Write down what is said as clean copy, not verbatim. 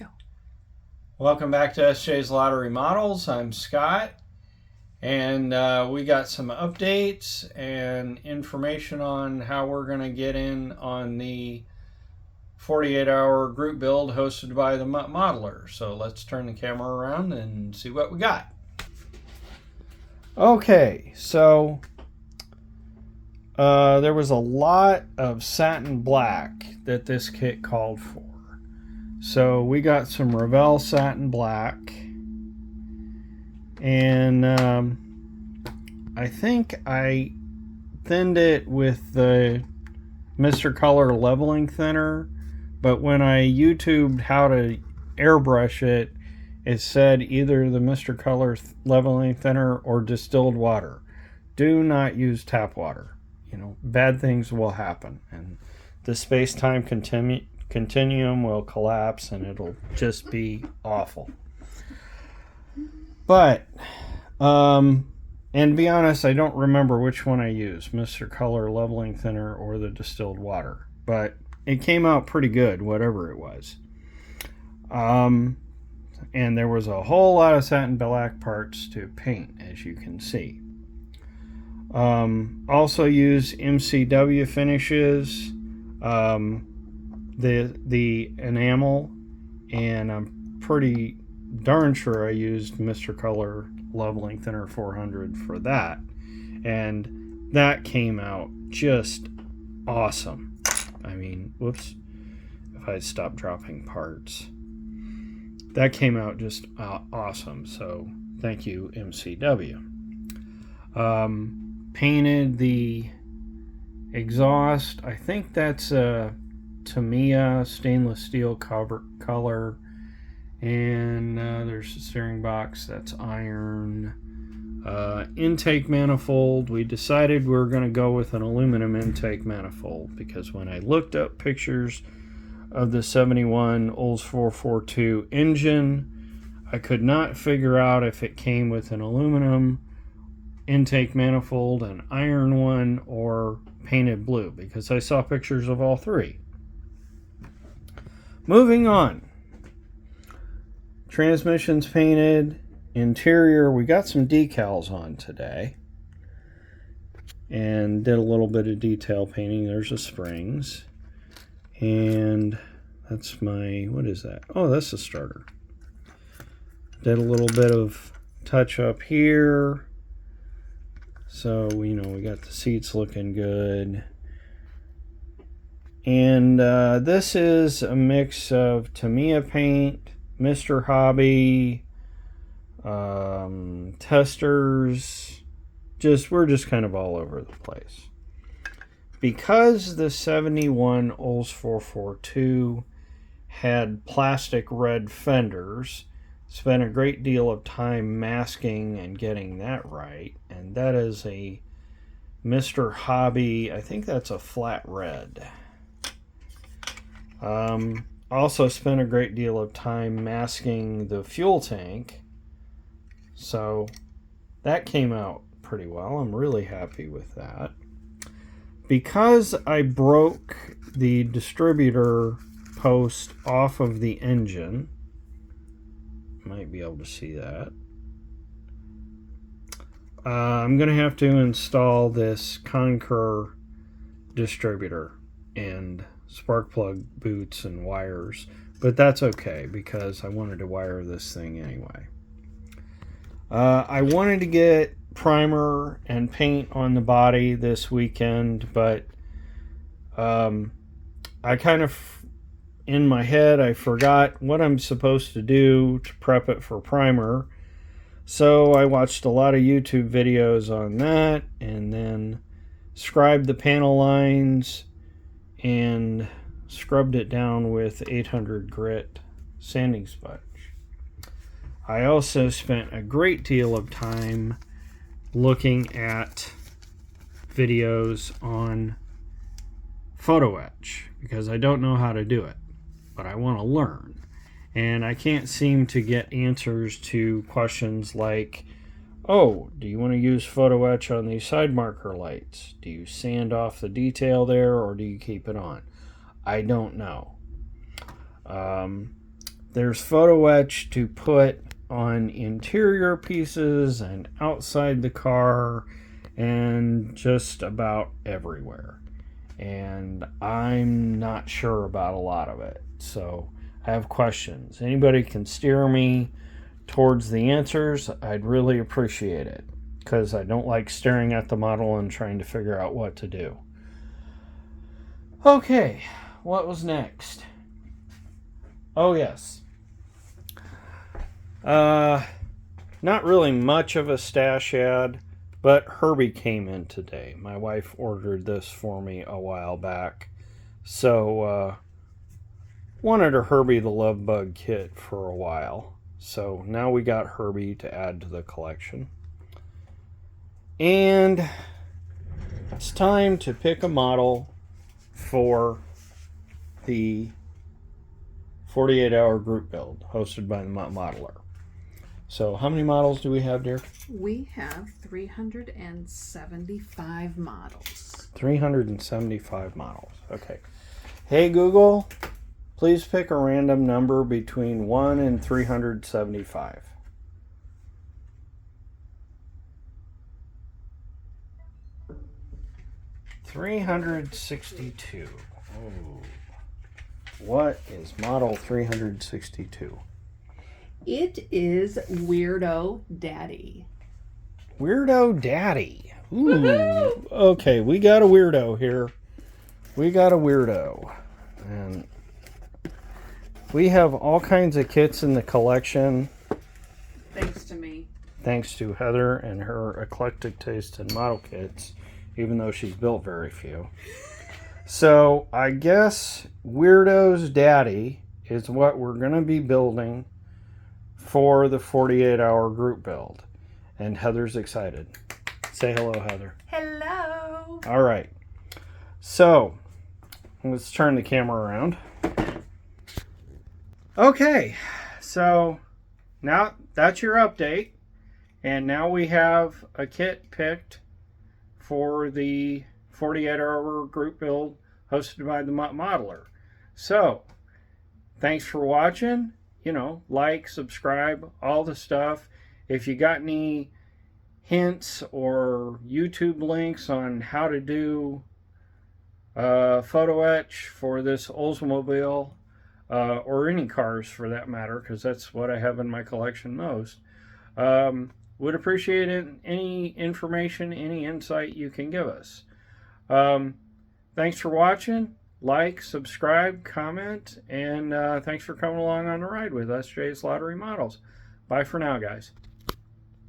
Go. Welcome back to SJ's Lottery Models. I'm Scott, and we got some updates and information on how we're going to get in on the 48-hour group build hosted by the modeler. So let's turn the camera around and see what we got. Okay, so there was a lot of satin black that this kit called for. So we got some Revell satin black, and I think I thinned it with the Mr. Color leveling thinner, but when I YouTubed how to airbrush it, it said either the Mr. Color leveling thinner or distilled water. Do not use tap water. You know, bad things will happen, and the space-time continuum will collapse and it'll just be awful. But and to be honest, I don't remember which one I used, Mr. Color leveling thinner or the distilled water, but it came out pretty good, whatever it was. And there was a whole lot of satin black parts to paint, as you can see. Also use MCW finishes, the enamel, and I'm pretty darn sure I used Mr. Color leveling thinner 400 for that, and that came out just awesome. I mean, whoops, if I stop dropping parts, that came out just awesome. So thank you, MCW. Painted the exhaust. I think that's a Tamiya stainless steel color, and there's the steering box, that's iron. Intake manifold, we decided we were going to go with an aluminum intake manifold because when I looked up pictures of the 71 Olds 442 engine, I could not figure out if it came with an aluminum intake manifold, an iron one, or painted blue, because I saw pictures of all three. Moving on. Transmissions painted. Interior, we got some decals on today and did a little bit of detail painting. There's the springs, and that's my, what is that? Oh, that's the starter. Did a little bit of touch up here. So, you know, we got the seats looking good. And this is a mix of Tamiya paint, Mr. Hobby, testers. We're just kind of all over the place. Because the 71 Olds 442 had plastic red fenders, spent a great deal of time masking and getting that right, and that is a Mr. Hobby, I think that's a flat red. Also spent a great deal of time masking the fuel tank, so that came out pretty well. I'm really happy with that. Because I broke the distributor post off of the engine, might be able to see that, I'm going to have to install this Concur distributor and spark plug boots and wires, but that's okay because I wanted to wire this thing anyway. I wanted to get primer and paint on the body this weekend, but I kind of, in my head, I forgot what I'm supposed to do to prep it for primer. So I watched a lot of YouTube videos on that and then scribed the panel lines and scrubbed it down with 800 grit sanding sponge. I also spent a great deal of time looking at videos on photo etch because I don't know how to do it, but I want to learn. And I can't seem to get answers to questions like, oh, do you want to use photo etch on these side marker lights? Do you sand off the detail there or do you keep it on? I don't know. There's photo etch to put on interior pieces and outside the car and just about everywhere. And I'm not sure about a lot of it. So I have questions. Anybody can steer me towards the answers. I'd really appreciate it, because I don't like staring at the model and trying to figure out what to do. Okay, what was next? Oh, yes. Not really much of a stash ad, but Herbie came in today. My wife ordered this for me a while back. So, wanted a Herbie the Love Bug kit for a while. So now we got Herbie to add to the collection. And it's time to pick a model for the 48-hour group build hosted by the Modeler. So how many models do we have, dear? We have 375 models. 375 models. Okay. Hey, Google, please pick a random number between 1 and 375. $362. Oh. What is model 362? It is Weirdo Daddy. Weirdo Daddy. Ooh. Okay, we got a weirdo here. We got a weirdo. And we have all kinds of kits in the collection. Thanks to me. Thanks to Heather and her eclectic taste in model kits, even though she's built very few. So I guess Weirdo's Daddy is what we're going to be building for the 48-hour group build. And Heather's excited. Say hello, Heather. Hello. All right. So let's turn the camera around. Okay. So now that's your update. And now we have a kit picked for the 48-hour group build hosted by the Modeler. So, thanks for watching. You know, like, subscribe, all the stuff. If you got any hints or YouTube links on how to do photo etch for this Oldsmobile, or any cars for that matter, because that's what I have in my collection most, would appreciate it. Any information, any insight you can give us. Thanks for watching. Like, subscribe, comment, and thanks for coming along on the ride with us, Jay's Lottery Models. Bye for now, guys.